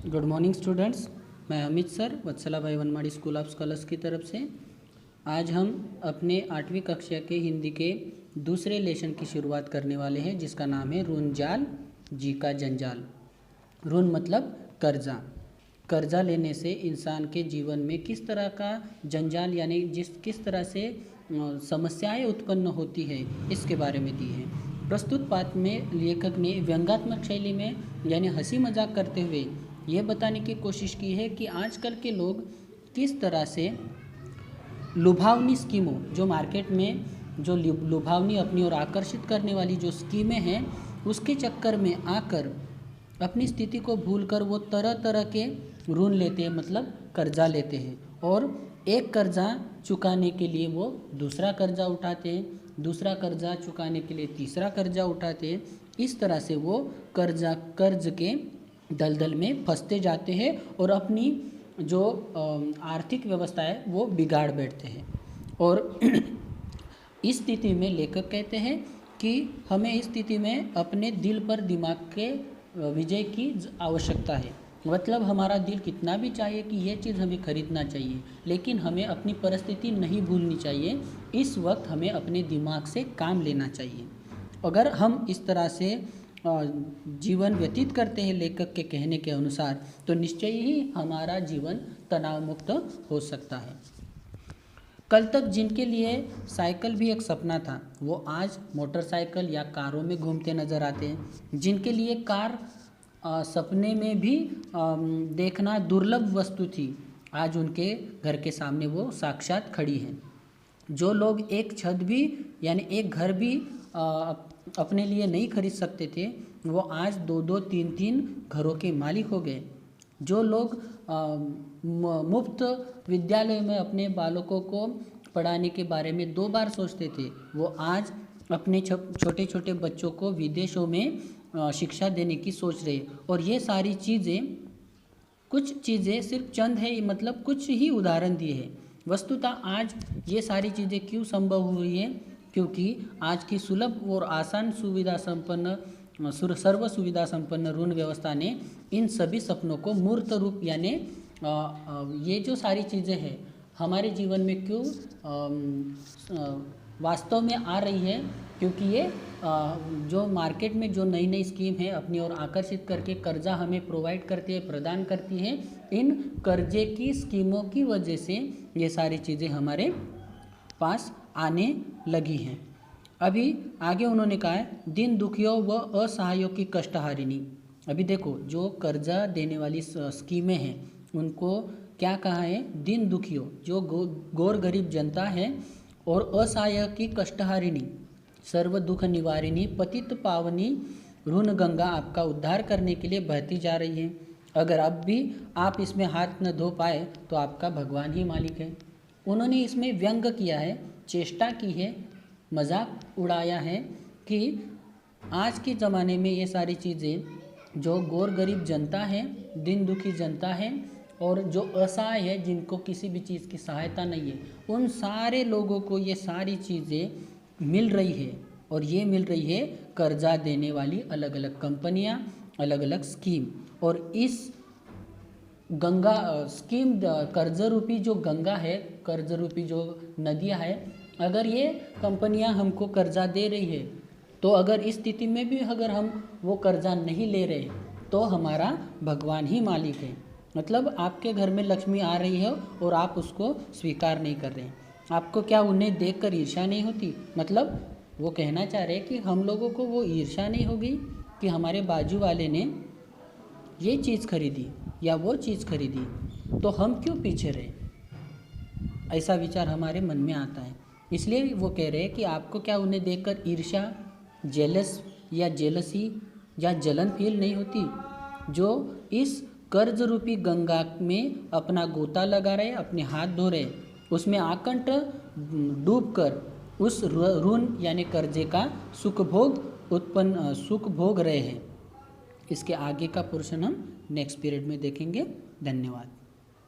Good morning students. मैं Amit sir वत्सला भाई वनमाड़ी school of scholars की तरफ से आज हम अपने 8वीं कक्षा के हिंदी के दूसरे लेसन की शुरुआत करने वाले हैं, जिसका नाम है ऋण जाल जी का जंजाल। ऋण मतलब कर्जा। कर्जा लेने से इंसान के जीवन में किस तरह का जंजाल यानी किस तरह से समस्याएं उत्पन्न होती है, इसके बारे में दी है। प्रस्तुत पाठ में लेखक ने व्यंग्यात्मक शैली में यानी हंसी मजाक करते हुए ये बताने की कोशिश की है कि आजकल के लोग किस तरह से लुभावनी स्कीमों, जो मार्केट में जो लुभावनी अपनी ओर आकर्षित करने वाली जो स्कीमें हैं, उसके चक्कर में आकर अपनी स्थिति को भूलकर वो तरह तरह के ऋण लेते हैं, मतलब कर्जा लेते हैं, और एक कर्जा चुकाने के लिए वो दूसरा कर्जा उठाते हैं, दूसरा कर्जा चुकाने के लिए तीसरा कर्जा उठाते हैं। इस तरह से वो कर्ज के दलदल में फंसते जाते हैं और अपनी जो आर्थिक व्यवस्था है वो बिगाड़ बैठते हैं। और इस स्थिति में लेखक कहते हैं कि हमें इस स्थिति में अपने दिल पर दिमाग के विजय की आवश्यकता है। मतलब हमारा दिल कितना भी चाहिए कि ये चीज़ हमें खरीदना चाहिए, लेकिन हमें अपनी परिस्थिति नहीं भूलनी चाहिए। इस वक्त हमें अपने दिमाग से काम लेना चाहिए। अगर हम इस तरह से जीवन व्यतीत करते हैं लेखक के कहने के अनुसार, तो निश्चय ही हमारा जीवन तनाव मुक्त हो सकता है। कल तक जिनके लिए साइकिल भी एक सपना था, वो आज मोटरसाइकिल या कारों में घूमते नज़र आते हैं। जिनके लिए कार सपने में भी देखना दुर्लभ वस्तु थी, आज उनके घर के सामने वो साक्षात खड़ी है। जो लोग एक छत भी यानी एक घर भी अपने लिए नहीं खरीद सकते थे, वो आज 2-2, 3-3 घरों के मालिक हो गए। जो लोग मुफ्त विद्यालय में अपने बालकों को पढ़ाने के बारे में 2 बार सोचते थे, वो आज अपने छोटे छोटे बच्चों को विदेशों में शिक्षा देने की सोच रहे। और ये सारी चीज़ें, कुछ चीज़ें सिर्फ चंद है, मतलब कुछ ही उदाहरण दिए हैं। वस्तुतः आज ये सारी चीज़ें क्यों संभव हुई है? क्योंकि आज की सुलभ और आसान सर्व सुविधा संपन्न ऋण व्यवस्था ने इन सभी सपनों को मूर्त रूप यानी ये जो सारी चीज़ें हैं हमारे जीवन में क्यों वास्तव में आ रही है, क्योंकि ये जो मार्केट में जो नई नई स्कीम है अपनी ओर आकर्षित करके कर्जा हमें प्रोवाइड करती है, प्रदान करती है। इन कर्जे की स्कीमों की वजह से ये सारी चीज़ें हमारे पास आने लगी हैं। अभी आगे उन्होंने कहा है दीन दुखियों व असहायों की कष्टहारिणी। अभी देखो, जो कर्जा देने वाली स्कीमें हैं उनको क्या कहा है? दीन दुखियों, जो गौर गरीब जनता है, और असहाय की कष्टहारिणी, सर्व दुख निवारिणी, पतित पावनी ऋण गंगा आपका उद्धार करने के लिए बहती जा रही है। अगर अब भी आप इसमें हाथ न धो पाए तो आपका भगवान ही मालिक है। उन्होंने इसमें व्यंग किया है, चेष्टा की है, मजाक उड़ाया है कि आज के ज़माने में ये सारी चीज़ें जो गौर गरीब जनता है, दिन दुखी जनता है, और जो असहाय है, जिनको किसी भी चीज़ की सहायता नहीं है, उन सारे लोगों को ये सारी चीज़ें मिल रही है। और ये मिल रही है कर्जा देने वाली अलग अलग कंपनियां, अलग अलग स्कीम। और इस गंगा स्कीम, कर्ज रूपी जो गंगा है, कर्ज रूपी जो नदियां है, अगर ये कंपनियां हमको कर्जा दे रही है, तो अगर इस स्थिति में भी अगर हम वो कर्जा नहीं ले रहे, तो हमारा भगवान ही मालिक है। मतलब आपके घर में लक्ष्मी आ रही है और आप उसको स्वीकार नहीं कर रहे हैं, आपको क्या उन्हें देखकर ईर्ष्या नहीं होती? मतलब वो कहना चाह रहे हैं कि हम लोगों को वो ईर्ष्या नहीं होगी कि हमारे बाजू वाले ने ये चीज़ खरीदी या वो चीज़ खरीदी, तो हम क्यों पीछे रहे? ऐसा विचार हमारे मन में आता है। इसलिए वो कह रहे हैं कि आपको क्या उन्हें देखकर ईर्ष्या, जेलस या जेलसी या जलन फील नहीं होती? जो इस कर्ज रूपी गंगा में अपना गोता लगा रहे, अपने हाथ धो रहे, उसमें आकंठ डूबकर उस ऋण यानी कर्जे का सुख भोग रहे हैं। इसके आगे का पोर्शन हम नेक्स्ट पीरियड में देखेंगे। धन्यवाद।